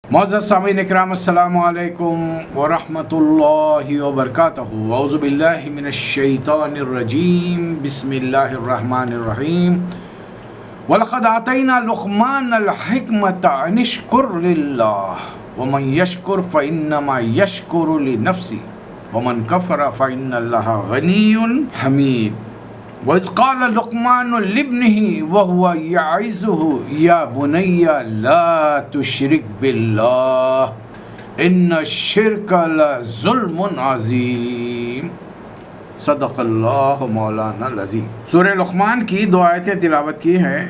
معزز سامعین اکرام، السلام علیکم ورحمۃ اللہ وبرکاتہ۔ اعوذ باللہ من الشیطان الرجیم، بسم اللہ الرحمن الرحیم۔ وَلَقَدْ آتَيْنَا لُقْمَانَ الْحِكْمَةَ أَنِ اشْكُرْ لِلَّهِ وَمَنْ يَشْكُرْ فَإِنَّمَا يَشْكُرُ لِنَفْسِهِ وَمَنْ كَفَرَ فَإِنَّ اللَّهَ غَنِيٌّ حَمِيدٌ۔ وَإِذْ قَالَ لُقْمَانُ لِابْنِهِ وَهُوَ يَعِظُهُ يَا بُنَيَّ لَا تُشْرِكْ بِاللَّهِ إِنَّ الشِّرْكَ لَظُلْمٌ عَظِيمٌ۔ صدق اللہ مولانا العظیم۔ سورہ لقمان کی دو آیتیں تلاوت کی ہیں،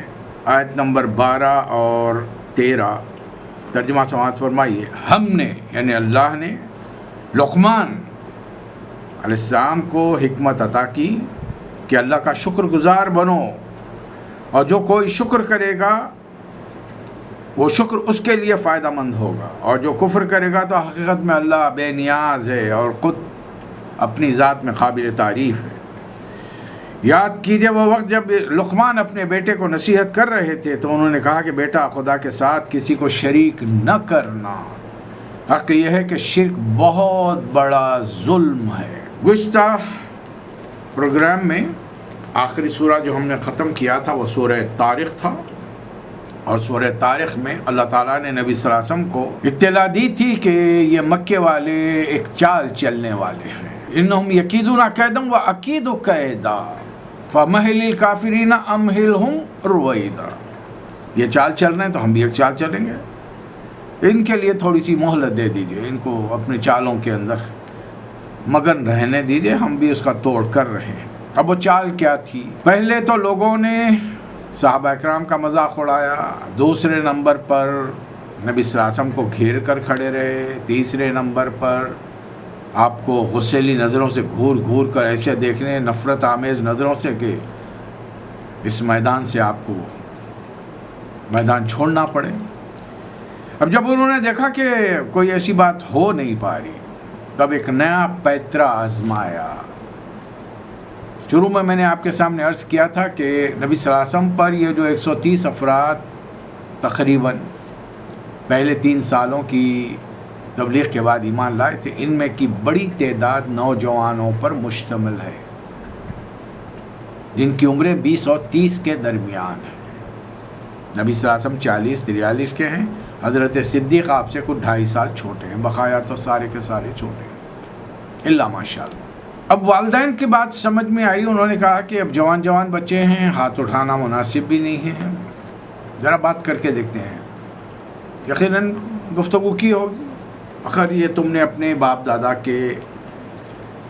آیت نمبر 12 اور 13۔ ترجمہ سماعت فرمائیے۔ ہم نے یعنی اللہ نے لقمان علیہ السلام کو حکمت عطا کی کہ اللہ کا شکر گزار بنو، اور جو کوئی شکر کرے گا وہ شکر اس کے لیے فائدہ مند ہوگا، اور جو کفر کرے گا تو حقیقت میں اللہ بے نیاز ہے اور خود اپنی ذات میں قابل تعریف ہے۔ یاد کیجئے وہ وقت جب لقمان اپنے بیٹے کو نصیحت کر رہے تھے تو انہوں نے کہا کہ بیٹا، خدا کے ساتھ کسی کو شریک نہ کرنا۔ حق یہ ہے کہ شرک بہت بڑا ظلم ہے۔ گزشتہ پروگرام میں آخری سورہ جو ہم نے ختم کیا تھا وہ سورہ طارق تھا، اور سورہ طارق میں اللہ تعالیٰ نے نبی صلی اللہ علیہ وسلم کو اطلاع دی تھی کہ یہ مکے والے ایک چال چلنے والے ہیں۔ انہم یکیدون کیدا واکید کیدا فمہل الکافرین امہلہم رویدا۔ یہ چال چل رہے ہیں تو ہم بھی ایک چال چلیں گے، ان کے لیے تھوڑی سی مہلت دے دیجئے، ان کو اپنے چالوں کے اندر مگن رہنے دیجئے، ہم بھی اس کا توڑ کر رہے ہیں۔ اب وہ چال کیا تھی؟ پہلے تو لوگوں نے صحابہ اکرام کا مذاق اڑایا، دوسرے نمبر پر نبی صلی اللہ علیہ وسلم کو گھیر کر کھڑے رہے، تیسرے نمبر پر آپ کو غصیلی نظروں سے گھور گھور کر ایسے دیکھنے، نفرت آمیز نظروں سے کہ اس میدان سے آپ کو میدان چھوڑنا پڑے۔ اب جب انہوں نے دیکھا کہ کوئی ایسی بات ہو نہیں پا رہی، تب ایک نیا پیترا آزمایا۔ شروع میں نے آپ کے سامنے عرض کیا تھا کہ نبی صلی اللہ علیہ وسلم پر یہ جو 130 افراد تقریباً پہلے 3 سالوں کی تبلیغ کے بعد ایمان لائے تھے، ان میں کی بڑی تعداد نوجوانوں پر مشتمل ہے جن کی عمریں 20 اور 30 کے درمیان ہیں۔ نبی صلی اللہ علیہ وسلم 40-43 کے ہیں، حضرت صدیق آپ سے کچھ 2.5 سال چھوٹے ہیں، بقایا تو سارے کے سارے چھوٹے ہیں اللہ ماشاءاللہ۔ اب والدین کی بات سمجھ میں آئی، انہوں نے کہا کہ اب جوان بچے ہیں، ہاتھ اٹھانا مناسب بھی نہیں ہے، ذرا بات کر کے دیکھتے ہیں۔ یقیناً گفتگو کی ہوگی، آخر یہ تم نے اپنے باپ دادا کے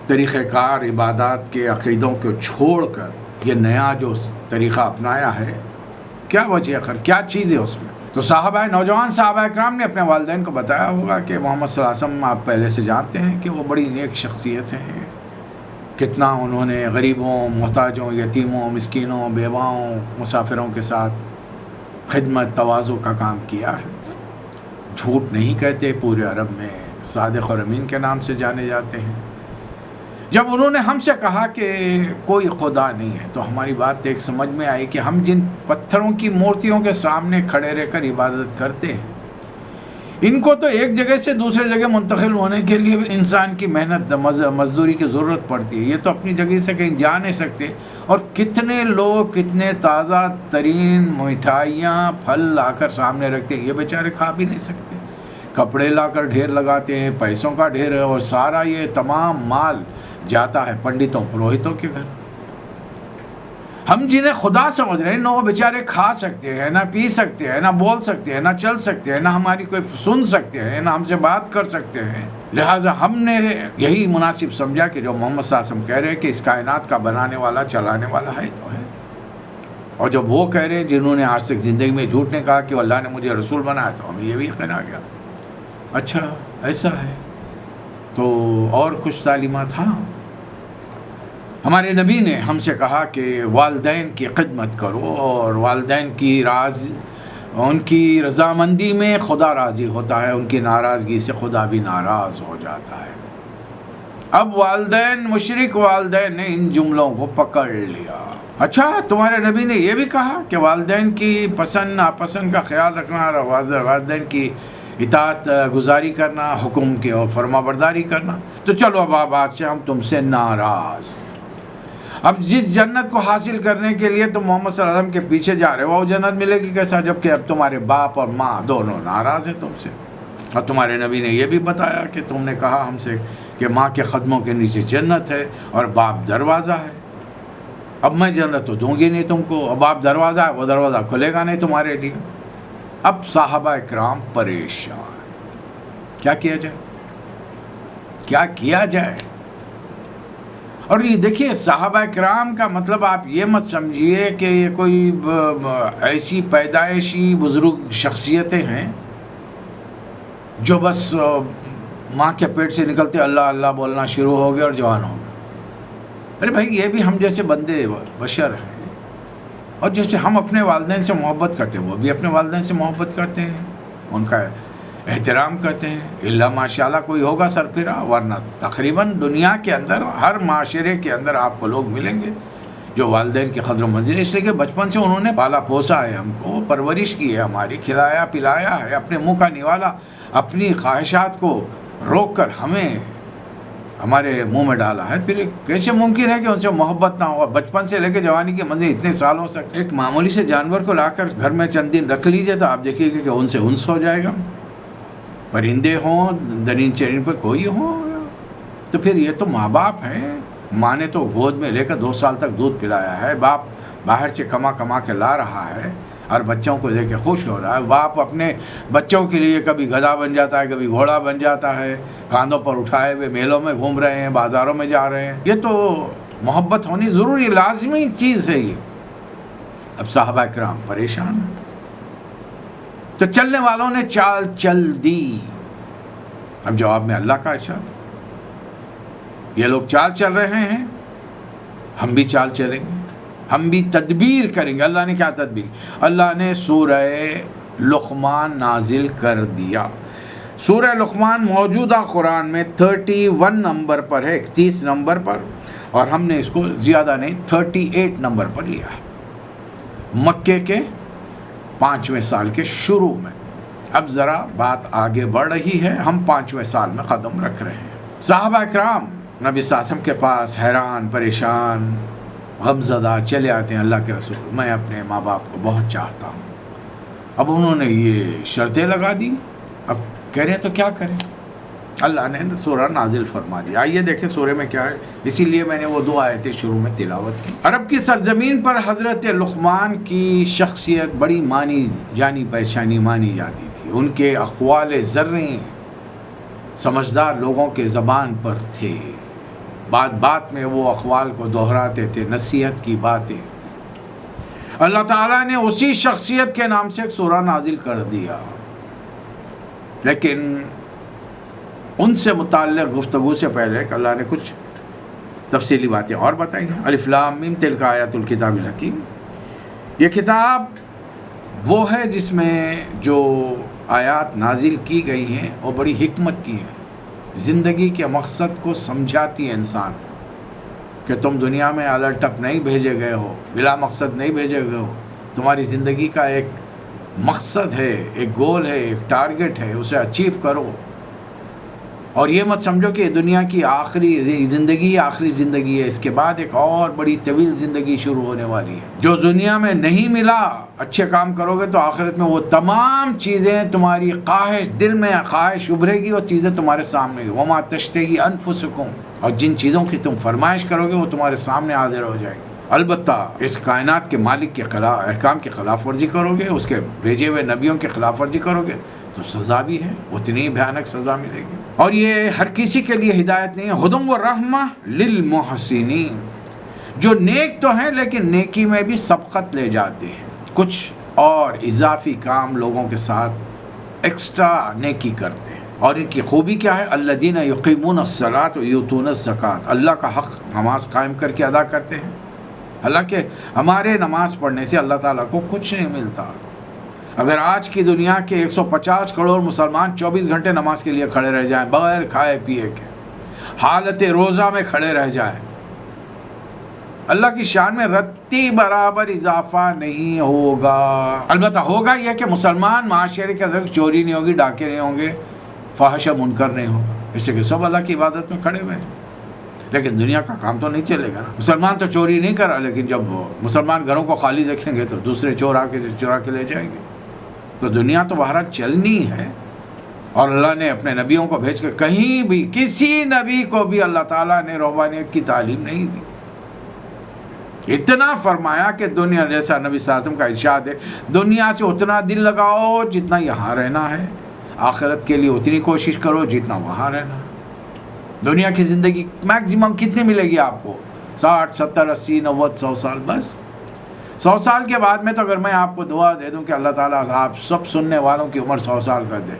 طریقہ کار، عبادات کے عقیدوں کو چھوڑ کر یہ نیا جو طریقہ اپنایا ہے، کیا وجہ آخر کیا چیز ہے اس میں؟ تو نوجوان صحابہ اکرام نے اپنے والدین کو بتایا ہوگا کہ محمد صلی اللہ علیہ وسلم آپ پہلے سے جانتے ہیں کہ وہ بڑی نیک شخصیت ہیں، کتنا انہوں نے غریبوں، محتاجوں، یتیموں، مسکینوں، بیواؤں، مسافروں کے ساتھ خدمت، تواضع کا کام کیا ہے۔ جھوٹ نہیں کہتے، پورے عرب میں صادق اور امین کے نام سے جانے جاتے ہیں۔ جب انہوں نے ہم سے کہا کہ کوئی خدا نہیں ہے تو ہماری بات ایک سمجھ میں آئی کہ ہم جن پتھروں کی مورتیوں کے سامنے کھڑے رہ کر عبادت کرتے ہیں، ان کو تو ایک جگہ سے دوسرے جگہ منتقل ہونے کے لیے بھی انسان کی محنت، مزدوری کی ضرورت پڑتی ہے، یہ تو اپنی جگہ سے کہیں جا نہیں سکتے۔ اور کتنے لوگ کتنے تازہ ترین مٹھائیاں، پھل لا کر سامنے رکھتے ہیں، یہ بیچارے کھا بھی نہیں سکتے۔ کپڑے لا کر ڈھیر لگاتے ہیں، پیسوں کا ڈھیر ہے، اور سارا یہ تمام مال جاتا ہے پنڈتوں پروہتوں کے گھر۔ ہم جنہیں خدا سمجھ رہے ہیں نہ وہ بیچارے کھا سکتے ہیں، نہ پی سکتے ہیں، نہ بول سکتے ہیں، نہ چل سکتے ہیں، نہ ہماری کوئی سن سکتے ہیں، نہ ہم سے بات کر سکتے ہیں۔ لہٰذا ہم نے یہی مناسب سمجھا کہ جو محمد صلی اللہ علیہ وسلم کہہ رہے ہیں کہ اس کائنات کا بنانے والا، چلانے والا ہے تو ہے، اور جب وہ کہہ رہے ہیں جنہوں نے آج تک زندگی میں جھوٹ نہیں کہا کہ اللہ نے مجھے رسول بنایا، تو ہمیں یہ بھی یقین آ گیا، اچھا ایسا ہے۔ تو اور کچھ تعلیمات، ہاں، ہمارے نبی نے ہم سے کہا کہ والدین کی خدمت کرو، اور والدین کی ان کی رضامندی میں خدا راضی ہوتا ہے، ان کی ناراضگی سے خدا بھی ناراض ہو جاتا ہے۔ اب والدین، مشرک والدین نے ان جملوں کو پکڑ لیا۔ اچھا، تمہارے نبی نے یہ بھی کہا کہ والدین کی پسند ناپسند کا خیال رکھنا، اور والدین کی اطاعت گزاری کرنا، حکم کے اور فرما برداری کرنا. تو چلو اب آج سے ہم تم سے ناراض. اب جس جنت کو حاصل کرنے کے لیے تم محمد صلی اللہ علیہ وسلم کے پیچھے جا رہے ہو، وہ جنت ملے گی کیسا جبکہ اب تمہارے باپ اور ماں دونوں ناراض ہیں تم سے. اور تمہارے نبی نے یہ بھی بتایا کہ تم نے کہا ہم سے کہ ماں کے قدموں کے نیچے جنت ہے اور باپ دروازہ ہے. اب میں جنت تو دوں گی نہیں تم کو، اب آپ دروازہ ہے، وہ دروازہ کھلے گا نہیں تمہارے لیے. اب صحابہ کرام پریشان، کیا کیا جائے، کیا کیا جائے. اور یہ دیکھیے صحابہ کرام کا مطلب آپ یہ مت سمجھیے کہ یہ کوئی ایسی پیدائشی بزرگ شخصیتیں ہیں جو بس ماں کے پیٹ سے نکلتے اللہ اللہ بولنا شروع ہو گئے اور جوان ہو گئے. ارے بھائی یہ بھی ہم جیسے بندے بشر ہیں، اور جیسے ہم اپنے والدین سے محبت کرتے ہیں وہ بھی اپنے والدین سے محبت کرتے ہیں، ان کا احترام کرتے ہیں. اللہ ماشاء اللہ کوئی ہوگا سرپھرا، ورنہ تقریباً دنیا کے اندر ہر معاشرے کے اندر آپ کو لوگ ملیں گے جو والدین کی قدر و منزل، اس لیے کہ بچپن سے انہوں نے پالا پوسا ہے، ہم کو پرورش کی ہے، ہماری کھلایا پلایا ہے، اپنے منہ کا نوالا اپنی خواہشات کو روک کر ہمیں ہمارے منہ میں ڈالا ہے. پھر کیسے ممکن ہے کہ ان سے محبت نہ ہو؟ بچپن سے لے کے جوانی کے منزل اتنے سالوں سے ایک معمولی سے جانور کو لا کر گھر میں چند دن رکھ لیجئے تو آپ دیکھیے کہ ان سے انس ہو جائے گا. پرندے ہوں، درین چرین پر کوئی ہوں، تو پھر یہ تو ماں باپ ہیں. ماں نے تو گود میں لے کر 2 سال تک دودھ پلایا ہے، باپ باہر سے کما کے لا رہا ہے اور بچوں کو دیکھ کے خوش ہو رہا ہے. باپ اپنے بچوں کے لیے کبھی گدھا بن جاتا ہے، کبھی گھوڑا بن جاتا ہے، کاندھوں پر اٹھائے ہوئے میلوں میں گھوم رہے ہیں، بازاروں میں جا رہے ہیں. یہ تو محبت ہونی ضروری لازمی چیز ہے یہ. اب صحابہ کرام پریشان ہیں، تو چلنے والوں نے چال چل دی. اب جواب میں اللہ کا ارشاد، یہ لوگ چال چل رہے ہیں، ہم بھی چال چلیں گے، ہم بھی تدبیر کریں گے. اللہ نے کیا تدبیر؟ اللہ نے سورہ لقمان نازل کر دیا. سورہ لقمان موجودہ قرآن میں 31 نمبر پر ہے، 31 نمبر پر، اور ہم نے اس کو زیادہ نہیں 38 نمبر پر لیا ہے، مکے کے 5ویں سال کے شروع میں. اب ذرا بات آگے بڑھ رہی ہے، ہم 5ویں سال میں قدم رکھ رہے ہیں. صحابہ کرام نبی صلی اللہ علیہ وسلم کے پاس حیران پریشان غمزدہ چلے آتے ہیں. اللہ کے رسول میں اپنے ماں باپ کو بہت چاہتا ہوں. اب انہوں نے یہ شرطیں لگا دی، اب کہہ رہے ہیں تو کیا کریں؟ اللہ نے سورہ نازل فرما دیا. آئیے دیکھیں سورہ میں کیا ہے، اسی لیے میں نے وہ 2 آیتیں شروع میں تلاوت کی. عرب کی سرزمین پر حضرت لقمان کی شخصیت بڑی مانی جانی پہچانی مانی جاتی تھی. ان کے اقوال زریں سمجھدار لوگوں کے زبان پر تھے، بات بات میں وہ اقوال کو دہراتے تھے، نصیحت کی باتیں. اللہ تعالیٰ نے اسی شخصیت کے نام سے ایک سورہ نازل کر دیا، لیکن ان سے متعلق گفتگو سے پہلے اللہ نے کچھ تفصیلی باتیں اور بتائی ہیں. الف لام میم تلک آیات الکتاب الحکیم. یہ کتاب وہ ہے جس میں جو آیات نازل کی گئی ہیں وہ بڑی حکمت کی ہیں، زندگی کے مقصد کو سمجھاتی ہے انسان کو، کہ تم دنیا میں الٹ ٹپ نہیں بھیجے گئے ہو، بلا مقصد نہیں بھیجے گئے ہو. تمہاری زندگی کا ایک مقصد ہے، ایک گول ہے، ایک ٹارگٹ ہے، اسے اچیو کرو. اور یہ مت سمجھو کہ دنیا کی آخری زندگی ہے، اس کے بعد ایک اور بڑی طویل زندگی شروع ہونے والی ہے. جو دنیا میں نہیں ملا، اچھے کام کرو گے تو آخرت میں وہ تمام چیزیں تمہاری خواہش، دل میں خواہش ابھرے گی، وہ چیزیں تمہارے سامنے وما تشتہی انفسکم، اور جن چیزوں کی تم فرمائش کرو گے وہ تمہارے سامنے حاضر ہو جائے گی. البتہ اس کائنات کے مالک کے خلاف احکام کی خلاف ورزی کرو گے، اس کے بھیجے ہوئے نبیوں کی خلاف ورزی کرو گے تو سزا بھی ہے، اتنی ہی بھیانک سزا ملے گی. اور یہ ہر کسی کے لیے ہدایت نہیں ہے. ہدی و رحمہ للمحسنین، جو نیک تو ہیں لیکن نیکی میں بھی سبقت لے جاتے ہیں، کچھ اور اضافی کام لوگوں کے ساتھ ایکسٹرا نیکی کرتے ہیں. اور ان کی خوبی کیا ہے؟ الذین یقیمون الصلاۃ ویؤتون الزکوٰۃ، اللہ کا حق نماز قائم کر کے ادا کرتے ہیں. حالانکہ ہمارے نماز پڑھنے سے اللہ تعالیٰ کو کچھ نہیں ملتا. اگر آج کی دنیا کے 150 کروڑ مسلمان 24 گھنٹے نماز کے لیے کھڑے رہ جائیں، بغیر کھائے پیے کے، حالت روزہ میں کھڑے رہ جائیں، اللہ کی شان میں رتی برابر اضافہ نہیں ہوگا۔ البتہ ہوگا یہ کہ مسلمان معاشرے کے اندر چوری نہیں ہوگی، ڈاکے نہیں ہوں گے، فحش و منکر نہیں ہوگا، اس سے کہ سب اللہ کی عبادت میں کھڑے ہوئے ہیں۔ لیکن دنیا کا کام تو نہیں چلے گا نا۔ مسلمان تو چوری نہیں کرا، لیکن جب مسلمان گھروں کو خالی دیکھیں گے تو دوسرے چور آ کے چرا کے لے جائیں گے۔ تو دنیا تو بہرحال چلنی ہے، اور اللہ نے اپنے نبیوں کو بھیج کے کہیں بھی کسی نبی کو بھی اللہ تعالیٰ نے روحانیت کی تعلیم نہیں دی۔ اتنا فرمایا کہ دنیا، جیسا نبی صلی اللہ علیہ وسلم کا ارشاد ہے، دنیا سے اتنا دل لگاؤ جتنا یہاں رہنا ہے، آخرت کے لیے اتنی کوشش کرو جتنا وہاں رہنا ہے۔ دنیا کی زندگی میکسیمم کتنی ملے گی آپ کو؟ 60 70 80 90 100 سال، بس 100 سال کے بعد میں تو اگر میں آپ کو دعا دے دوں کہ اللہ تعالیٰ آپ سب سننے والوں کی عمر 100 سال کر دے،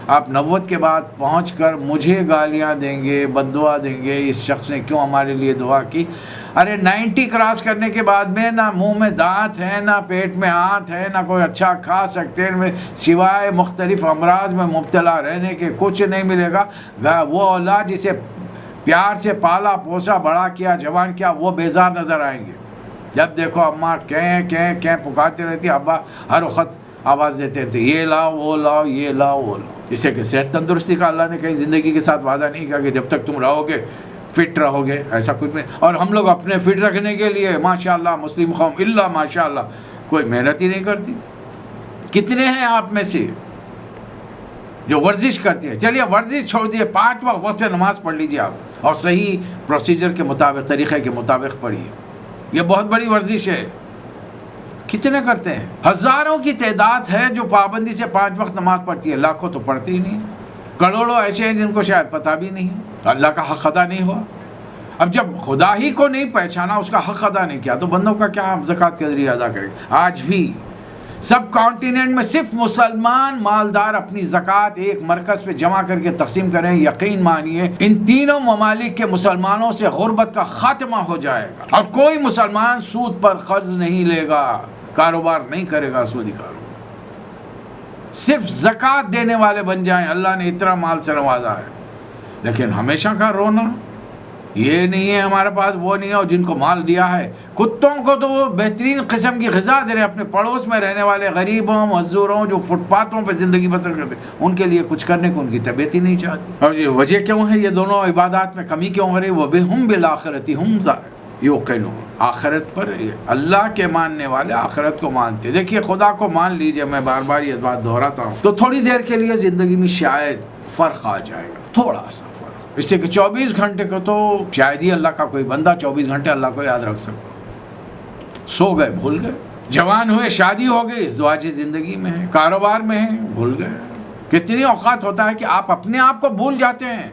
آپ 90 کے بعد پہنچ کر مجھے گالیاں دیں گے، بد دعا دیں گے، اس شخص نے کیوں ہمارے لیے دعا کی۔ ارے 90 کراس کرنے کے بعد میں نہ منہ میں دانت ہے، نہ پیٹ میں آنت ہے، نہ کوئی اچھا کھا سکتے ہیں، سوائے مختلف امراض میں مبتلا رہنے کے کچھ نہیں ملے گا۔ وہ اولاد جسے پیار سے پالا پوسا بڑا کیا جوان کیا، وہ بیزار نظر آئیں گے۔ جب دیکھو اماں کہیں پکارتی رہتی، ابا ہر وقت آواز دیتے رہتے، یہ لاؤ وہ لاؤ یہ لاؤ وہ لاؤ۔ اسے کہ صحت تندرستی کا اللہ نے کہیں زندگی کے ساتھ وعدہ نہیں کیا کہ جب تک تم رہو گے فٹ رہو گے، ایسا کچھ نہیں۔ اور ہم لوگ اپنے فٹ رکھنے کے لیے ماشاءاللہ مسلم قوم اللہ ماشاءاللہ کوئی محنت ہی نہیں کرتی۔ کتنے ہیں آپ میں سے جو ورزش کرتے ہیں؟ چلیے ورزش چھوڑ دیے، 5 وقت پہ نماز پڑھ لیجیے آپ، اور صحیح پروسیجر کے مطابق، طریقے کے مطابق پڑھیے، یہ بہت بڑی ورزش ہے۔ کتنے کرتے ہیں؟ ہزاروں کی تعداد ہے جو پابندی سے 5 وقت نماز پڑھتی ہے، لاکھوں تو پڑھتی ہی نہیں، کروڑوں ایسے ہیں جن کو شاید پتہ بھی نہیں، اللہ کا حق ادا نہیں ہوا۔ اب جب خدا ہی کو نہیں پہچانا، اس کا حق ادا نہیں کیا، تو بندوں کا کیا ہم زکوٰۃ کے ذریعے ادا کریں؟ آج بھی سب کانٹیننٹ میں صرف مسلمان مالدار اپنی زکوٰۃ ایک مرکز پہ جمع کر کے تقسیم کریں، یقین مانیے ان تینوں ممالک کے مسلمانوں سے غربت کا خاتمہ ہو جائے گا، اور کوئی مسلمان سود پر قرض نہیں لے گا، کاروبار نہیں کرے گا سودی کاروبار، صرف زکوٰۃ دینے والے بن جائیں۔ اللہ نے اتنا مال سے نوازا ہے، لیکن ہمیشہ کا رونا یہ نہیں ہے ہمارے پاس، وہ نہیں ہے، اور جن کو مال دیا ہے کتوں کو تو وہ بہترین قسم کی غذا دے رہے ہیں، اپنے پڑوس میں رہنے والے غریبوں مزدوروں جو فٹ پاتھوں پہ زندگی بسر کرتے ہیں، ان کے لیے کچھ کرنے کو ان کی طبیعت ہی نہیں چاہتی۔ اور یہ وجہ کیوں ہے؟ یہ دونوں عبادات میں کمی کیوں ہو رہی؟ وہ بہم بالآخرۃ ہم یوقنون، آخرت پر اللہ کے ماننے والے آخرت کو مانتے۔ دیکھیے خدا کو مان لیجئے، میں بار بار یہ بات دہراتا ہوں، تو تھوڑی دیر کے لیے زندگی میں شاید فرق آ جائے گا، تھوڑا سا فرق، اس سے کہ 24 گھنٹے کو تو شاید ہی اللہ کا کوئی بندہ 24 گھنٹے اللہ کو یاد رکھ سکتا۔ سو گئے بھول گئے، جوان ہوئے شادی ہو گئی ازدواجی زندگی میں ہے، کاروبار میں ہے، بھول گئے۔ کتنی اوقات ہوتا ہے کہ آپ اپنے آپ کو بھول جاتے ہیں۔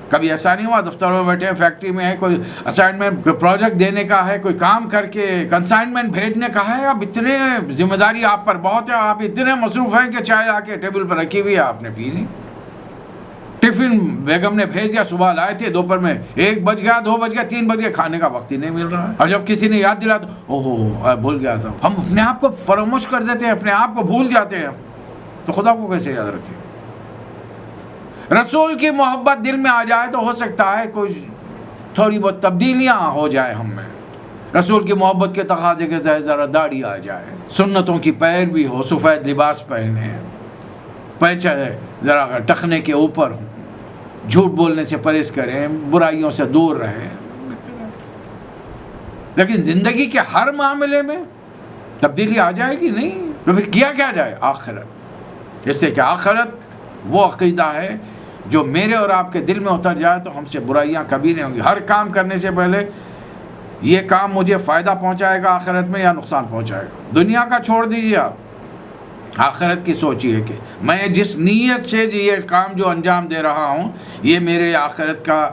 کبھی ایسا نہیں ہوا دفتروں میں بیٹھے ہیں، فیکٹری میں ہے، کوئی اسائنمنٹ کوئی پروجیکٹ دینے کا ہے، کوئی کام کر کے کنسائنمنٹ بھیجنے کا ہے، اب اتنے ذمہ داری آپ پر بہت ہے، آپ اتنے مصروف ہیں کہ چائے آ کے ٹیبل پر رکھی ہوئی ہے، آپ نے پی لی، ٹفن بیگم نے بھیج دیا، صبح لائے تھے، دوپہر میں 1 بج گیا، 2 بج گیا، 3 بج گیا، کھانے کا وقت ہی نہیں مل رہا ہے، اور جب کسی نے یاد دلا تو اوہو بھول گیا تھا۔ ہم اپنے آپ کو فراموش کر دیتے ہیں، اپنے آپ کو بھول جاتے ہیں، تو خدا کو کیسے یاد رکھیں؟ رسول کی محبت دل میں آ جائے تو ہو سکتا ہے کچھ تھوڑی بہت تبدیلیاں ہو جائے ہم میں، رسول کی محبت کے تقاضے کے تحت ذرا داڑھی آ جائے، سنتوں کی پیروی ہو، سفید لباس پہنے، پیچھے ذرا ٹخنے کے اوپر ہوں، جھوٹ بولنے سے پرہیز کریں، برائیوں سے دور رہیں، لیکن زندگی کے ہر معاملے میں تبدیلی آ جائے گی نہیں، تو پھر کیا جائے؟ آخرت، اس سے کہ آخرت وہ عقیدہ ہے جو میرے اور آپ کے دل میں اتر جائے تو ہم سے برائیاں کبھی نہیں ہوں گی۔ ہر کام کرنے سے پہلے یہ کام مجھے فائدہ پہنچائے گا آخرت میں یا نقصان پہنچائے گا؟ دنیا کا چھوڑ دیجیے، آپ آخرت کی سوچیے کہ میں جس نیت سے یہ کام جو انجام دے رہا ہوں، یہ میرے آخرت کا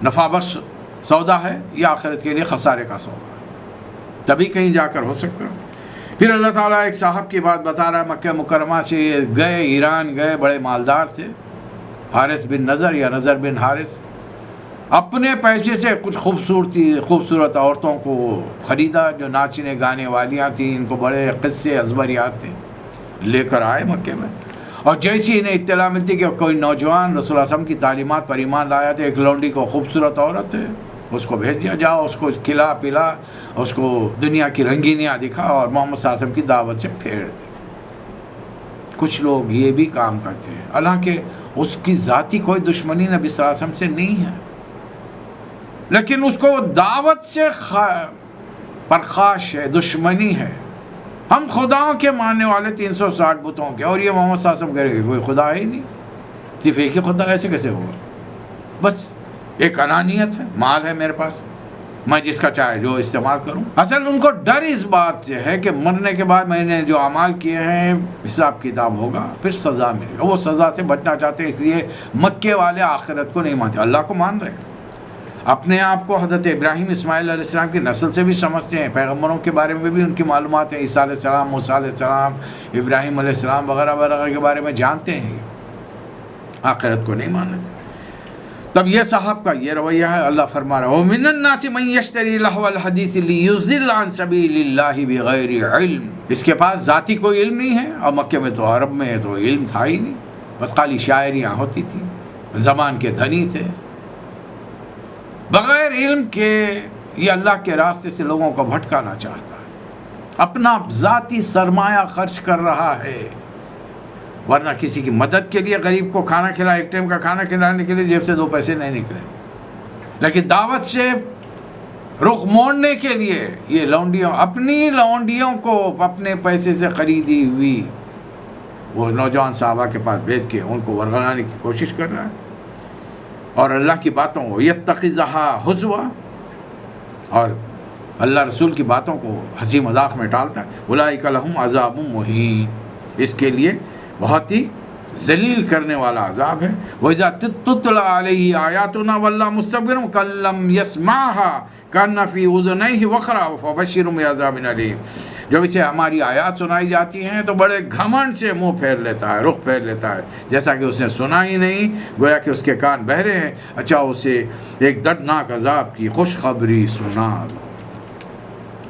نفع بخش سودا ہے یا آخرت کے لیے خسارے کا سودا ہے، تبھی کہیں جا کر ہو سکتا ہے۔ پھر اللہ تعالیٰ ایک صاحب کی بات بتا رہا ہے، مکہ مکرمہ سے گئے، ایران گئے، بڑے مالدار تھے، حارث بن نظر یا نظر بن حارث، اپنے پیسے سے کچھ خوبصورت عورتوں کو خریدا جو ناچنے گانے والیاں تھیں، ان کو بڑے قصے ازبر یاد تھے، لے کر آئے مکے میں، اور جیسی انہیں اطلاع ملتی کہ کوئی نوجوان رسول اللہ صلی اللہ علیہ وسلم کی تعلیمات پر ایمان لایا تھا، ایک لونڈی کو خوبصورت عورت ہے، اس کو بھیج دیا، جاؤ اس کو کھلا پلا، اس کو دنیا کی رنگینیاں دکھا اور محمد صلی اللہ علیہ وسلم کی دعوت سے پھیر دے۔ کچھ لوگ یہ بھی کام کرتے ہیں، حالانکہ اس کی ذاتی کوئی دشمنی نبی صلی اللہ علیہ وسلم سے نہیں ہے، لیکن اس کو دعوت سے پرخاش ہے، دشمنی ہے۔ ہم خداؤں کے ماننے والے 360 بتوں کے، اور یہ محمد صلی اللہ علیہ وسلم کہہ رہے کوئی خدا ہے ہی نہیں، صرف ایک ہی خدا، ایسے کیسے ہوگا؟ بس ایک انانیت ہے، مال ہے میرے پاس، میں جس کا چاہے جو استعمال کروں۔ اصل ان کو ڈر اس بات سے ہے کہ مرنے کے بعد میں نے جو اعمال کیے ہیں حساب کتاب ہوگا، پھر سزا ملے گا۔ وہ سزا سے بچنا چاہتے ہیں، اس لیے مکے والے آخرت کو نہیں مانتے، اللہ کو مان رہے ہیں۔ اپنے آپ کو حضرت ابراہیم اسماعیل علیہ السلام کی نسل سے بھی سمجھتے ہیں، پیغمبروں کے بارے میں بھی ان کی معلومات ہیں، عیسیٰ علیہ السلام، موسیٰ علیہ السلام، ابراہیم علیہ السلام وغیرہ وغیرہ کے بارے میں جانتے ہیں، آخرت کو نہیں مانتے۔ تب یہ صاحب کا یہ رویہ ہے۔ اللہ فرما رہا ہے وَمِنَ النَّاسِ مَن يَشْتَرِي لَهْوَ الْحَدِيثِ لِيُضِلَّ عَن سَبِيلِ اللَّهِ بِغَيْرِ علم۔ اس کے پاس ذاتی کوئی علم نہیں ہے، اور مکے میں تو عرب میں تو علم تھا ہی نہیں، بس خالی شاعریاں ہوتی تھیں، زبان کے دھنی تھے، بغیر علم کے یہ اللہ کے راستے سے لوگوں کو بھٹکانا چاہتا ہے، اپنا ذاتی سرمایہ خرچ کر رہا ہے، ورنہ کسی کی مدد کے لیے غریب کو کھانا کھلا، ایک ٹائم کا کھانا کھلانے کے لیے جیب سے 2 پیسے نہیں نکلے، لیکن دعوت سے رخ موڑنے کے لیے یہ لونڈیوں، اپنی لونڈیوں کو اپنے پیسے سے خریدی ہوئی وہ نوجوان صحابہ کے پاس بھیج کے ان کو ورغلانے کی کوشش کر رہا ہے، اور اللہ کی باتوں کو یتخذها ہزوا، اور اللہ رسول کی باتوں کو ہنسی مذاق میں ٹالتا ہے۔ اولئک لہم عذاب مہین، اس کے لیے بہت ہی ذلیل کرنے والا عذاب ہے۔ وَإِذَا تُتْلَىٰ عَلَيْهِ آيَاتُنَا وَلَّىٰ مُسْتَكْبِرًا كَأَن لَّمْ يَسْمَعْهَا كَأَنَّ فِي أُذُنَيْهِ وَقْرًا فَبَشِّرْهُ بِعَذَابٍ أَلِيمٍ۔ جب اسے ہماری آیات سنائی جاتی ہیں تو بڑے گھمنڈ سے منہ پھیر لیتا ہے، رخ پھیر لیتا ہے، جیسا کہ اس نے سنا ہی نہیں، گویا کہ اس کے کان بہرے ہیں۔ اچھا اسے ایک دردناک عذاب کی خوشخبری سنا دو۔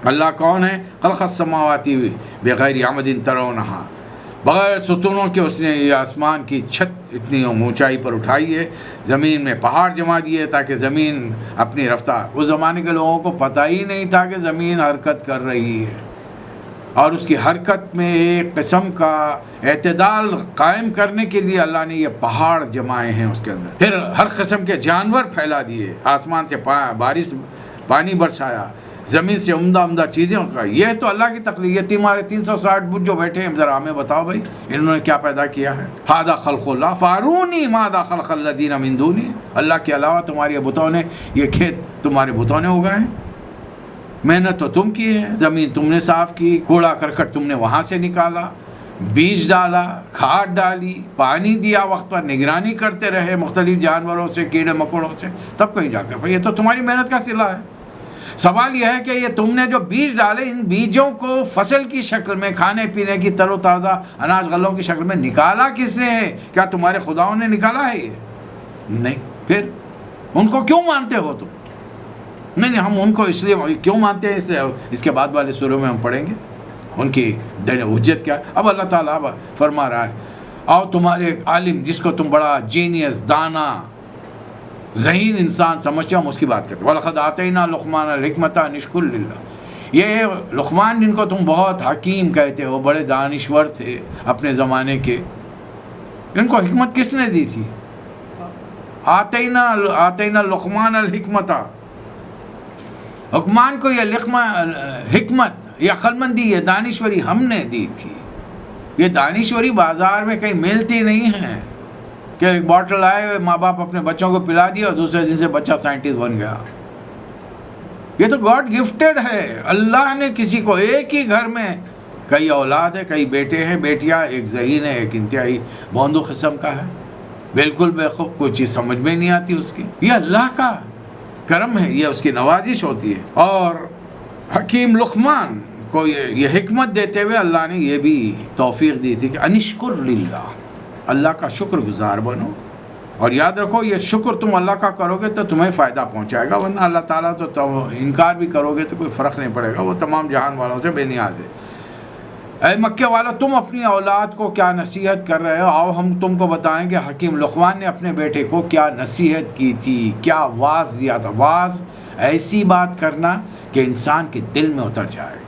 اللہ کون ہے؟ خلق السماوات بغیر عمد ترونہا، بغیر ستونوں کے اس نے یہ آسمان کی چھت اتنی اونچائی پر اٹھائی ہے، زمین میں پہاڑ جما دیے تاکہ زمین اپنی رفتار، اس زمانے کے لوگوں کو پتہ ہی نہیں تھا کہ زمین حرکت کر رہی ہے، اور اس کی حرکت میں ایک قسم کا اعتدال قائم کرنے کے لیے اللہ نے یہ پہاڑ جمائے ہیں اس کے اندر، پھر ہر قسم کے جانور پھیلا دیے، آسمان سے بارش پانی برسایا، زمین سے عمدہ چیزیں کا، یہ تو اللہ کی تخلیق۔ یہ تمہارے 360 بت جو بیٹھے ہیں، ذرا ہمیں بتاؤ بھائی انہوں نے کیا پیدا کیا ہے؟ ھذا خلق اللہ فارونی ماذا خلق الذین من دونہ، اللہ کے علاوہ تمہارے بتوں نے، یہ کھیت تمہارے بتوں نے اگائے ہیں، محنت تو تم کی ہے، زمین تم نے صاف کی، کوڑا کرکٹ تم نے وہاں سے نکالا، بیج ڈالا، کھاد ڈالی، پانی دیا وقت پر، نگرانی کرتے رہے مختلف جانوروں سے، کیڑے مکوڑوں سے، تب کہیں جا کر یہ تو تمہاری محنت کا صلہ ہے۔ سوال یہ ہے کہ یہ تم نے جو بیج ڈالے، ان بیجوں کو فصل کی شکل میں، کھانے پینے کی تر و تازہ اناج غلوں کی شکل میں نکالا کس نے ہے؟ کیا تمہارے خداؤں نے نکالا ہے؟ یہ نہیں، پھر ان کو کیوں مانتے ہو تم؟ نہیں، ہم ان کو اس لیے کیوں مانتے ہیں، اس کے بعد والے سوروں میں ہم پڑھیں گے ان کی حجت کیا ہے۔ اب اللہ تعالیٰ فرما رہا ہے، آؤ تمہارے عالم جس کو تم بڑا جینیس، دانا، ذہین انسان سمجھتے ہو، ہم اس کی بات کرتے ہیں۔ وَلَقَدْ آتَيْنَا لُقْمَانَ الْحِكْمَةَ أَنِ اشْكُرْ لِلَّهِ، یہ لقمان جن کو تم بہت حکیم کہتے ہو، بڑے دانشور تھے اپنے زمانے کے، ان کو حکمت کس نے دی تھی؟ آتَيْنَا لُقْمَانَ الْحِكْمَةَ، لقمان کو یہ حکمت، یہ عقلمندی، یہ دانشوری ہم نے دی تھی۔ یہ دانشوری بازار میں کہیں ملتی نہیں ہے کہ ایک بوٹل آئے، ماں باپ اپنے بچوں کو پلا دیا اور دوسرے دن سے بچہ سائنٹسٹ بن گیا۔ یہ تو گاڈ گفٹڈ ہے، اللہ نے کسی کو ایک ہی گھر میں کئی اولاد ہے، کئی بیٹے ہیں، بیٹیاں، ایک ذہین ہے، ایک انتہائی بوندو قسم کا ہے، بالکل بےخوب، کوئی چیز سمجھ میں نہیں آتی اس کی۔ یہ اللہ کا کرم ہے، یہ اس کی نوازش ہوتی ہے۔ اور حکیم لقمان کو یہ حکمت دیتے ہوئے اللہ نے یہ بھی توفیق دی تھی کہ انشکر للہ، اللہ کا شکر گزار بنو، اور یاد رکھو یہ شکر تم اللہ کا کرو گے تو تمہیں فائدہ پہنچائے گا، ورنہ اللہ تعالیٰ تو انکار بھی کرو گے تو کوئی فرق نہیں پڑے گا، وہ تمام جہان والوں سے بے نیاز ہے۔ اے مکے والو، تم اپنی اولاد کو کیا نصیحت کر رہے ہو؟ آؤ ہم تم کو بتائیں کہ حکیم لقمان نے اپنے بیٹے کو کیا نصیحت کی تھی، کیا واعظ دیا تھا۔ واعظ ایسی بات کرنا کہ انسان کے دل میں اتر جائے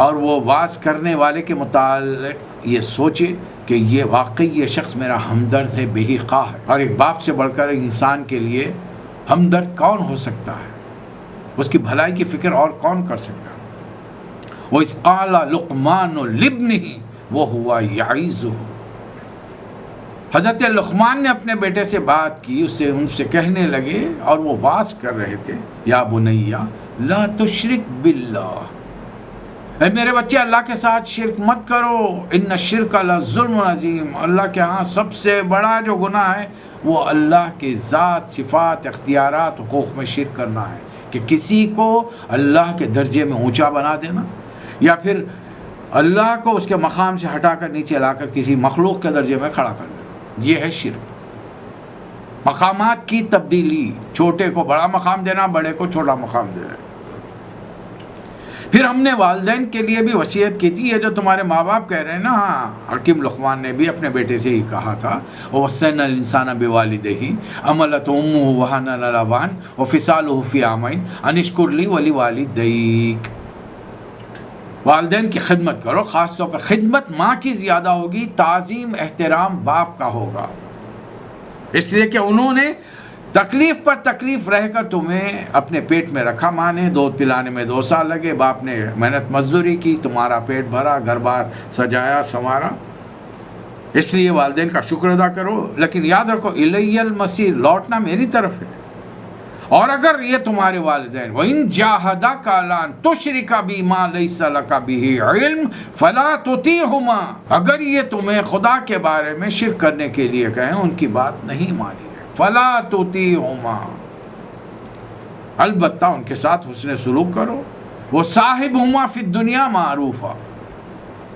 اور وہ واز کرنے والے کے متعلق یہ سوچے کہ یہ واقعی یہ شخص میرا ہمدرد ہے، بے خواہ ہے۔ اور ایک باپ سے بڑھ کر انسان کے لیے ہمدرد کون ہو سکتا ہے؟ اس کی بھلائی کی فکر اور کون کر سکتا ہے؟ وَإِذْ قَالَ لُقْمَانُ لِابْنِهِ وَهُوَ يَعِظُهُ، حضرت لقمان نے اپنے بیٹے سے بات کی، ان سے کہنے لگے اور وہ واز کر رہے تھے، یا بنیا لا تشرک باللہ، اے میرے بچے اللہ کے ساتھ شرک مت کرو، ان الشرک لظلم عظیم، اللہ کے ہاں سب سے بڑا جو گناہ ہے وہ اللہ کے ذات، صفات، اختیارات، حقوق میں شرک کرنا ہے، کہ کسی کو اللہ کے درجے میں اونچا بنا دینا یا پھر اللہ کو اس کے مقام سے ہٹا کر نیچے لا کر کسی مخلوق کے درجے میں کھڑا کر دینا، یہ ہے شرک۔ مقامات کی تبدیلی، چھوٹے کو بڑا مقام دینا، بڑے کو چھوٹا مقام دینا۔ پھر ہم نے والدین کے لیے بھی وصیت کی تھی، یہ جو تمہارے ماں باپ کہہ رہے ہیں نا، ہاں حکیم لقمان نے بھی اپنے بیٹے سے ہی کہا تھا، وَوَصَّيْنَا الْإِنسَانَ بِوَالِدَيْهِ حَمَلَتْهُ أُمُّهُ وَهْنًا عَلَىٰ وَهْنٍ وَفِصَالُهُ فِي عَامَيْنِ أَنِ اشْكُرْ لِي وَلِوَالِدَيْكَ، والدین کی خدمت کرو، خاص طور پر خدمت ماں کی زیادہ ہوگی، تعظیم احترام باپ کا ہوگا، اس لیے کہ انہوں نے تکلیف پر تکلیف رہ کر تمہیں اپنے پیٹ میں رکھا، ماں نے دودھ پلانے میں 2 سال لگے، باپ نے محنت مزدوری کی، تمہارا پیٹ بھرا، گھر بار سجایا سنوارا، اس لیے والدین کا شکر ادا کرو، لیکن یاد رکھو الی المصیر، لوٹنا میری طرف ہے۔ اور اگر یہ تمہارے والدین وَإِن جَاهَدَاكَ عَلَىٰ أَن تُشْرِكَ بِي مَا لَيْسَ لَكَ بِهِ عِلْمٌ فَلَا تُطِعْهُمَا، اگر یہ تمہیں خدا کے بارے میں شرک کرنے کے لیے کہیں، ان کی بات نہیں مانی ہے، فَلَا تُطِعْهُمَا، البتہ ان کے ساتھ حسن سلوک کرو، وَصَاحِبْهُمَا فِي الدُّنْيَا مَعْرُوفًا،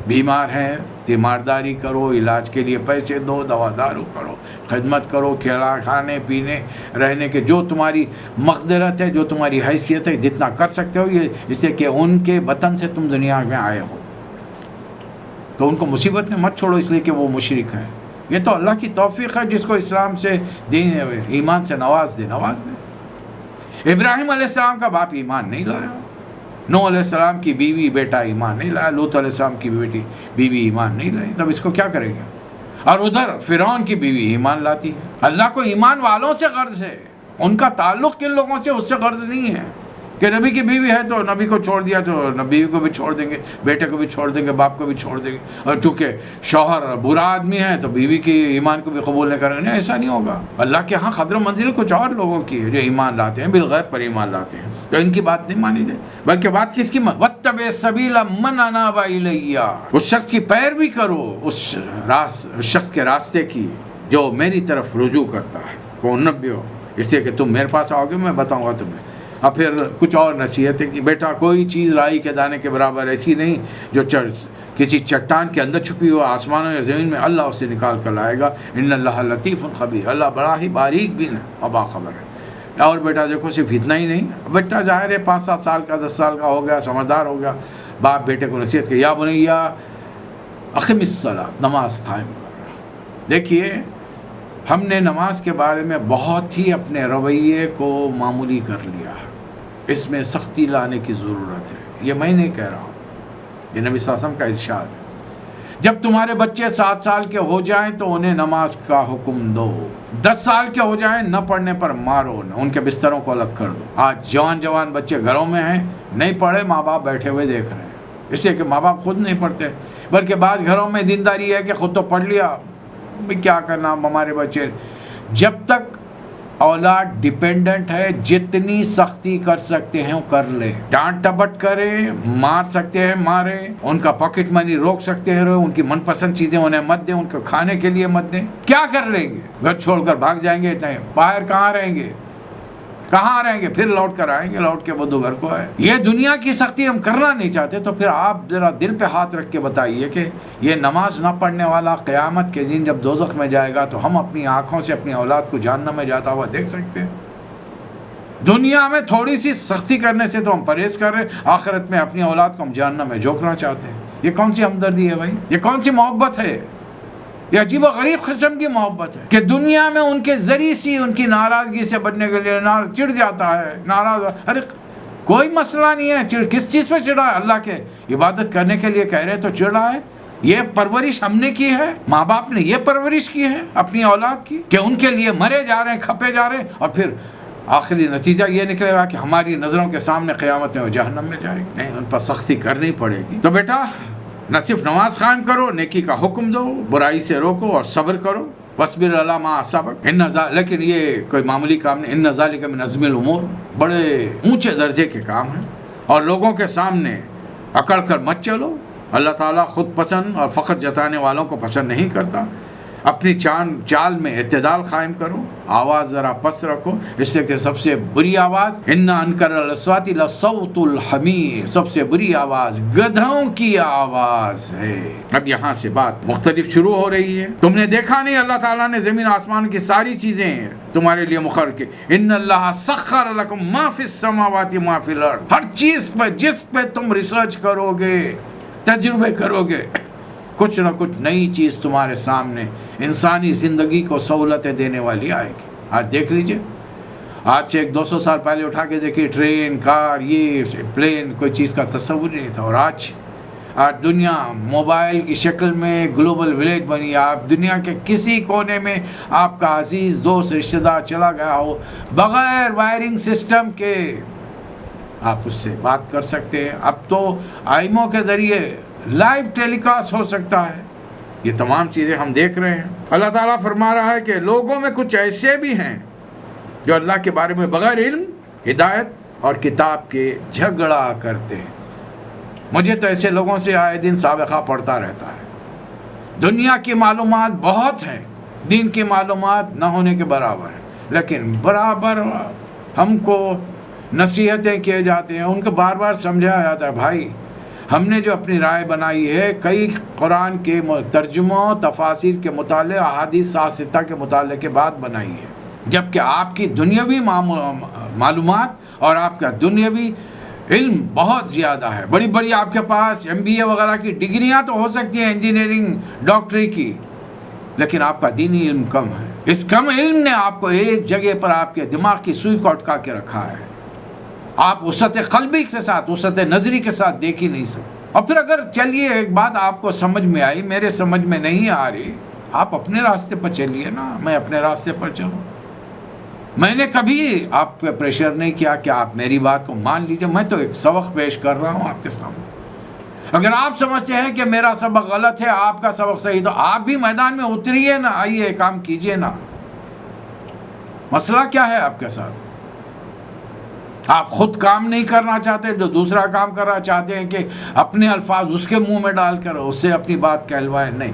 بیمار ہیں تیمارداری کرو، علاج کے لیے پیسے دو، دوا دارو کرو، خدمت کرو، کھانے پینے رہنے کے جو تمہاری مقدرت ہے، جو تمہاری حیثیت ہے، جتنا کر سکتے ہو، یہ اس لیے کہ ان کے وطن سے تم دنیا میں آئے ہو، تو ان کو مصیبت میں مت چھوڑو اس لیے کہ وہ مشرک ہیں۔ یہ تو اللہ کی توفیق ہے، جس کو اسلام سے دین ایمان سے نواز دے۔ ابراہیم علیہ السلام کا باپ ایمان نہیں لایا، نوح علیہ السلام کی بیوی بیٹا ایمان نہیں لایا، لوط علیہ السلام کی بیوی ایمان نہیں لائی، تب اس کو کیا کریں گے؟ اور ادھر فرعون کی بیوی ایمان لاتی ہے۔ اللہ کو ایمان والوں سے غرض ہے، ان کا تعلق کن لوگوں سے اس سے غرض نہیں ہے کہ نبی کی بیوی ہے تو نبی کو چھوڑ دیا تو بیوی کو بھی چھوڑ دیں گے، بیٹے کو بھی چھوڑ دیں گے، باپ کو بھی چھوڑ دیں گے، اور چونکہ شوہر برا آدمی ہے تو بیوی کی ایمان کو بھی قبول نہیں کریں گے، ایسا نہیں ہوگا۔ اللہ کے ہاں قدر و منزل کچھ اور لوگوں کی ہے جو ایمان لاتے ہیں، بالغیب پر ایمان لاتے ہیں، تو ان کی بات نہیں مانی جائے، بلکہ بات کس کی؟ وَاتَّبِعْ سَبِيلَ مَنْ أَنَابَ إِلَيَّ، اس شخص کی پیروی کرو، اس شخص کے راستے کی جو میری طرف رجوع کرتا ہے، وَأُنَبِّئُکُم، اس لیے کہ تم میرے پاس آؤ گے میں بتاؤں گا تمہیں۔ اور پھر کچھ اور نصیحتیں کہ بیٹا کوئی چیز رائی کے دانے کے برابر ایسی نہیں جو کسی چٹان کے اندر چھپی ہو، آسمانوں یا زمین میں اللہ اسے نکال کر لائے گا، ان اللہ لطیف خبیر، اللہ بڑا ہی باریک بین ہے اور باخبر ہے۔ اور بیٹا دیکھو صرف اتنا ہی نہیں، بیٹا ظاہر ہے 5-7 سال کا 10 سال کا ہو گیا، سمجھدار ہو گیا، باپ بیٹے کو نصیحت کی، یا بنیا اقم الصلاۃ، نماز قائم کر۔ دیکھیے ہم نے نماز کے بارے میں بہت ہی اپنے رویے کو معمولی کر لیا ہے، اس میں سختی لانے کی ضرورت ہے۔ یہ میں نہیں کہہ رہا ہوں، یہ نبی صلی اللہ علیہ وسلم کا ارشاد ہے۔ جب تمہارے بچے 7 سال کے ہو جائیں تو انہیں نماز کا حکم دو، 10 سال کے ہو جائیں نہ پڑھنے پر مارو، ان کے بستروں کو الگ کر دو۔ آج جوان بچے گھروں میں ہیں، نہیں پڑھے، ماں باپ بیٹھے ہوئے دیکھ رہے ہیں، اس لیے کہ ماں باپ خود نہیں پڑھتے، بلکہ بعض گھروں میں دینداری ہے کہ خود تو پڑھ لیا، کیا کرنا ہمارے بچے۔ جب تک اولاد ڈیپینڈنٹ ہے، جتنی سختی کر سکتے ہیں وہ کر لیں، ڈانٹ ٹپٹ کریں، مار سکتے ہیں ماریں، ان کا پاکٹ منی روک سکتے ہیں، ان کی من پسند چیزیں انہیں مت دیں، ان کو کھانے کے لیے مت دیں۔ کیا کر لیں گے؟ گھر چھوڑ کر بھاگ جائیں گے، اتنے باہر کہاں رہیں گے؟ پھر لوٹ کر آئیں گے، لوٹ کے بدو گھر کو آئے۔ یہ دنیا کی سختی ہم کرنا نہیں چاہتے، تو پھر آپ ذرا دل پہ ہاتھ رکھ کے بتائیے کہ یہ نماز نہ پڑھنے والا قیامت کے دن جب دوزخ میں جائے گا تو ہم اپنی آنکھوں سے اپنی اولاد کو جہنم میں جاتا ہوا دیکھ سکتے ہیں؟ دنیا میں تھوڑی سی سختی کرنے سے تو ہم پرہیز کر رہے ہیں، آخرت میں اپنی اولاد کو ہم جہنم میں جھونکنا چاہتے ہیں۔ یہ کون سی ہمدردی ہے بھائی؟ یہ کون سی محبت ہے؟ یہ عجیب و غریب قسم کی محبت ہے کہ دنیا میں ان کے ذریعے سے ان کی ناراضگی سے بچنے کے لیے چڑ جاتا ہے، ناراض، ارے کوئی مسئلہ نہیں ہے، کس چیز پہ چڑھا ہے؟ اللہ کے عبادت کرنے کے لیے کہہ رہے تو چڑھا ہے۔ یہ پرورش ہم نے کی ہے، ماں باپ نے یہ پرورش کی ہے اپنی اولاد کی کہ ان کے لیے مرے جا رہے ہیں، کھپے جا رہے ہیں، اور پھر آخری نتیجہ یہ نکلے گا کہ ہماری نظروں کے سامنے قیامت میں وہ جہنم میں جائے گی۔ نہیں، ان پر سختی کرنی پڑے گی۔ تو بیٹا نہ صرف نماز قائم کرو، نیکی کا حکم دو، برائی سے روکو اور صبر کرو، وَاصْبِرْ عَلَىٰ مَا أَصَابَكَ، لیکن یہ کوئی معمولی کام نہیں، إِنَّ ذَلِكَ مِنْ عَزْمِ الْأُمُورِ، بڑے اونچے درجے کے کام ہیں، اور لوگوں کے سامنے اکڑ کر مت چلو۔ اللہ تعالیٰ خود پسند اور فخر جتانے والوں کو پسند نہیں کرتا۔ اپنی چال میں اعتدال قائم کرو، آواز ذرا پس رکھو، اس لیے کہ سب سے بری آواز إِنَّ أَنْكَرَ الْأَصْوَاتِ لَصَوْتُ الْحَمِيرِ، سب سے بری آواز گدھوں کی آواز ہے۔ اب یہاں سے بات مختلف شروع ہو رہی ہے۔ تم نے دیکھا نہیں اللہ تعالیٰ نے زمین آسمان کی ساری چیزیں تمہارے لیے مقرر کی، إِنَّ اللَّهَ سَخَّرَ لَكُم مَا فِي السَّمَاوَاتِ مَا فِي الْأَرْضِ، ہر چیز پہ جس پہ تم ریسرچ کرو گے، تجربے کرو گے، کچھ نہ کچھ نئی چیز تمہارے سامنے انسانی زندگی کو سہولتیں دینے والی آئے گی۔ آج دیکھ لیجئے، آج سے 200 سال پہلے اٹھا کے دیکھیے، ٹرین، کار، یہ پلین، کوئی چیز کا تصور ہی نہیں تھا، اور آج دنیا موبائل کی شکل میں گلوبل ولیج بنی۔ آپ دنیا کے کسی کونے میں آپ کا عزیز دوست رشتہ دار چلا گیا ہو، بغیر وائرنگ سسٹم کے آپ اس سے بات کر سکتے ہیں۔ اب تو آئیمو کے ذریعے لائیو ٹیلی کاسٹ ہو سکتا ہے۔ یہ تمام چیزیں ہم دیکھ رہے ہیں۔ اللہ تعالیٰ فرما رہا ہے کہ لوگوں میں کچھ ایسے بھی ہیں جو اللہ کے بارے میں بغیر علم، ہدایت اور کتاب کے جھگڑا کرتے ہیں۔ مجھے تو ایسے لوگوں سے آئے دن سابقہ پڑھتا رہتا ہے۔ دنیا کی معلومات بہت ہیں، دین کی معلومات نہ ہونے کے برابر ہیں، لیکن برابر ہم کو نصیحتیں کیے جاتے ہیں، ان کو بار بار سمجھایا جاتا ہے، بھائی ہم نے جو اپنی رائے بنائی ہے کئی قرآن کے ترجموں، تفاسیر کے مطالعے، احادیث ستہ کے مطالعے کے بعد بنائی ہے، جبکہ آپ کی دنیاوی معلومات اور آپ کا دنیاوی علم بہت زیادہ ہے۔ بڑی بڑی آپ کے پاس MBA وغیرہ کی ڈگریاں تو ہو سکتی ہیں، انجینئرنگ، ڈاکٹری کی، لیکن آپ کا دینی علم کم ہے۔ اس کم علم نے آپ کو ایک جگہ پر آپ کے دماغ کی سوئی کو اٹکا کے رکھا ہے۔ آپ وسعت قلبی کے ساتھ، وسعت نظری کے ساتھ دیکھ ہی نہیں سکتے۔ اور پھر اگر چلیے ایک بات آپ کو سمجھ میں آئی، میرے سمجھ میں نہیں آ رہی، آپ اپنے راستے پر چلیے نا، میں اپنے راستے پر چلوں۔ میں نے کبھی آپ پہ پریشر نہیں کیا کہ آپ میری بات کو مان لیجئے، میں تو ایک سبق پیش کر رہا ہوں آپ کے سامنے۔ اگر آپ سمجھتے ہیں کہ میرا سبق غلط ہے، آپ کا سبق صحیح، تو آپ بھی میدان میں اتریے نا، آئیے کام کیجئے نا۔ مسئلہ کیا ہے آپ کے ساتھ؟ آپ خود کام نہیں کرنا چاہتے، جو دوسرا کام کرنا چاہتے ہیں کہ اپنے الفاظ اس کے منہ میں ڈال کر اس سے اپنی بات کہلوائے۔ نہیں،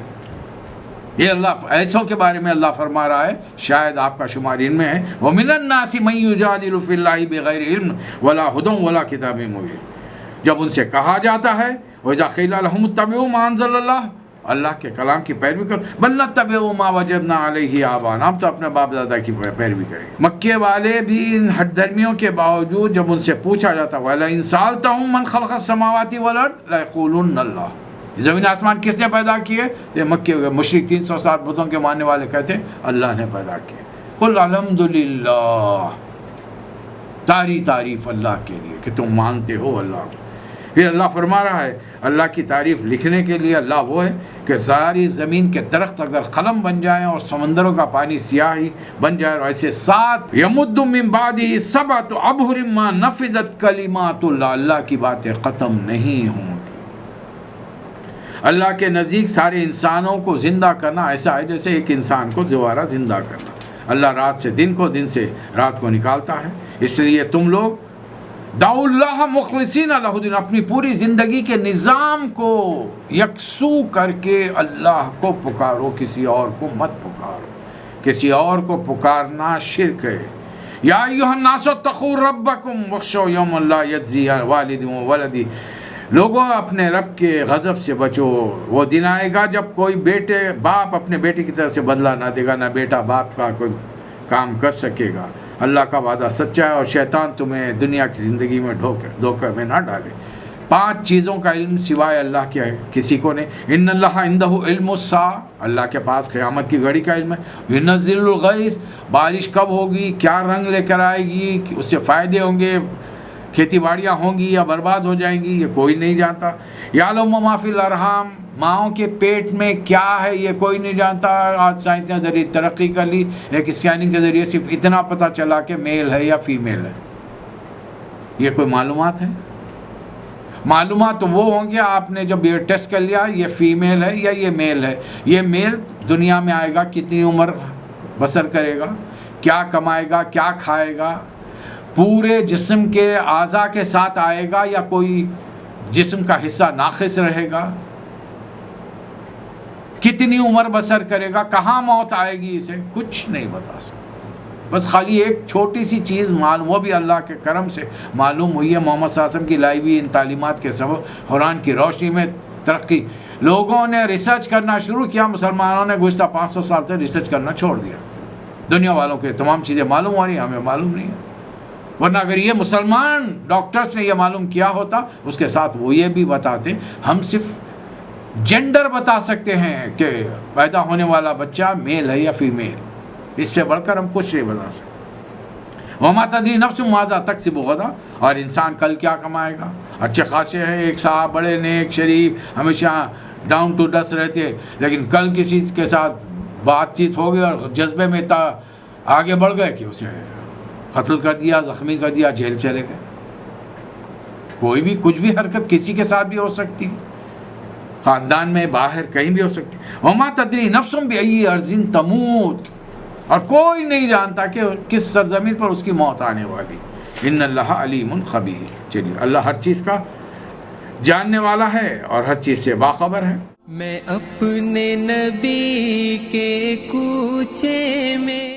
یہ اللہ ایسوں کے بارے میں اللہ فرما رہا ہے، شاید آپ کا شمار ان میں ہے، وَمِنَ النَّاسِ مَن يُجَادِلُ فِي اللَّهِ بِغَيْرِ عِلْمٍ وَلَا هُدًى وَلَا كِتَابٍ مُبِينٍ۔ جب ان سے کہا جاتا ہے وَإِذَا قِيلَ لَهُمُ اتَّبِعُوا مَا أَنزَلَ اللَّهُ، اللہ کے کلام کی پیروی کرو، بَلْ نَتَّبِعُ مَا وَجَدْنَا عَلَيْهِ آبَاءَنَا، ہم تو اپنے باپ دادا کی پیروی کریں گے۔ مکے والے بھی ان ہٹ دھرمیوں کے باوجود جب ان سے پوچھا جاتا وَلَئِن سَأَلْتَهُم مَّن خَلَقَ السَّمَاوَاتِ وَالْأَرْضَ لَيَقُولُنَّ اللَّهُ، زمین آسمان کس نے پیدا کیے؟ یہ مکے مشرک 300 سال بتوں کے ماننے والے کہتے اللہ نے پیدا کیے۔ قُلْ الْحَمْدُلِلَّهِ، ساری تعریف اللہ کے لیے کہ تم مانتے ہو اللہ کو۔ پھر اللہ فرما رہا ہے، اللہ کی تعریف لکھنے کے لیے اللہ وہ ہے کہ ساری زمین کے درخت اگر قلم بن جائیں اور سمندروں کا پانی سیاہی بن جائے، اور ایسے 7 یمد من بعدہ 7 ابحر ما نفدت کلمات اللہ، اللہ کی باتیں ختم نہیں ہوں گی۔ اللہ کے نزدیک سارے انسانوں کو زندہ کرنا ایسا ہے جیسے ایک انسان کو دوبارہ زندہ کرنا۔ اللہ رات سے دن کو، دن سے رات کو نکالتا ہے۔ اس لیے تم لوگ دعوا اللہ مخلصین لہ الدین، اپنی پوری زندگی کے نظام کو یکسو کر کے اللہ کو پکارو، کسی اور کو مت پکارو۔ کسی اور کو پکارنا شرک ہے۔ یا ایھا الناس اتقوا ربکم واخشوا یوما لا یجزی والد وولد، لوگوں اپنے رب کے غضب سے بچو، وہ دن آئے گا جب کوئی باپ اپنے بیٹے کی طرف سے بدلہ نہ دے گا، نہ بیٹا باپ کا کوئی کام کر سکے گا۔ اللہ کا وعدہ سچا ہے، اور شیطان تمہیں دنیا کی زندگی میں دھوکے میں نہ ڈالے۔ 5 چیزوں کا علم سوائے اللہ کے کسی کو نہیں۔ ان اللہ عندہ علم الساعہ، اللہ کے پاس قیامت کی گھڑی کا علم ہے۔ ینزل الغیث، بارش کب ہوگی، کیا رنگ لے کر آئے گی، اس سے فائدے ہوں گے، کھیتی باڑیاں ہوں گی یا برباد ہو جائیں گی، یہ کوئی نہیں جانتا۔ یعلم ما فی الارحام، ماؤں کے پیٹ میں کیا ہے یہ کوئی نہیں جانتا۔ آج سائنس نے ذریعے ترقی کر لی، ایک اسکیننگ کے ذریعے صرف اتنا پتہ چلا کہ میل ہے یا فیمیل ہے۔ یہ کوئی معلومات ہے؟ معلومات تو وہ ہوں گے آپ نے جب یہ ٹیسٹ کر لیا یہ فیمیل ہے یا یہ میل ہے۔ یہ میل دنیا میں آئے گا، کتنی عمر بسر کرے گا، کیا کمائے گا، کیا کھائے گا، پورے جسم کے اعضاء کے ساتھ آئے گا یا کوئی جسم کا حصہ ناقص رہے گا، کتنی عمر بسر کرے گا، کہاں موت آئے گی، اسے کچھ نہیں بتا سکتا۔ بس خالی ایک چھوٹی سی چیز معلوم، وہ بھی اللہ کے کرم سے معلوم ہوئی ہے، محمد صلی اللہ علیہ وسلم کی لائی ہوئی ان تعلیمات کے سبب قرآن کی روشنی میں ترقی۔ لوگوں نے ریسرچ کرنا شروع کیا، مسلمانوں نے گزشتہ 500 سال سے ریسرچ کرنا چھوڑ دیا۔ دنیا والوں کے تمام چیزیں معلوم ہو رہی ہیں، ہمیں معلوم نہیں ہے۔ ورنہ اگر یہ مسلمان ڈاکٹرز نے یہ معلوم کیا ہوتا، اس کے ساتھ وہ یہ بھی بتاتے، ہم صرف جینڈر بتا سکتے ہیں کہ پیدا ہونے والا بچہ میل ہے یا فیمیل، اس سے بڑھ کر ہم کچھ نہیں بتا سکتے۔ وما تدری نفس ماذا تکسب غدا، اور انسان کل کیا کمائے گا۔ اچھے خاصے ہیں، ایک صاحب بڑے نیک شریف ہمیشہ ڈاؤن ٹو ڈس رہتے، لیکن کل کسی کے ساتھ بات چیت ہو گئی اور جذبے میں آگے بڑھ گئے کہ اسے قتل کر دیا، زخمی کر دیا، جیل چلے گئے۔ کوئی بھی کچھ بھی حرکت کسی کے ساتھ بھی ہو سکتی، خاندان میں، باہر، کہیں بھی ہو سکتی۔ وما تدری نفس بأی ارض تموت، اور کوئی نہیں جانتا کہ کس سرزمین پر اس کی موت آنے والی۔ ان اللہ علیم خبیر، چلیے اللہ ہر چیز کا جاننے والا ہے اور ہر چیز سے باخبر ہے۔ میں اپنے نبی کے کوچے میں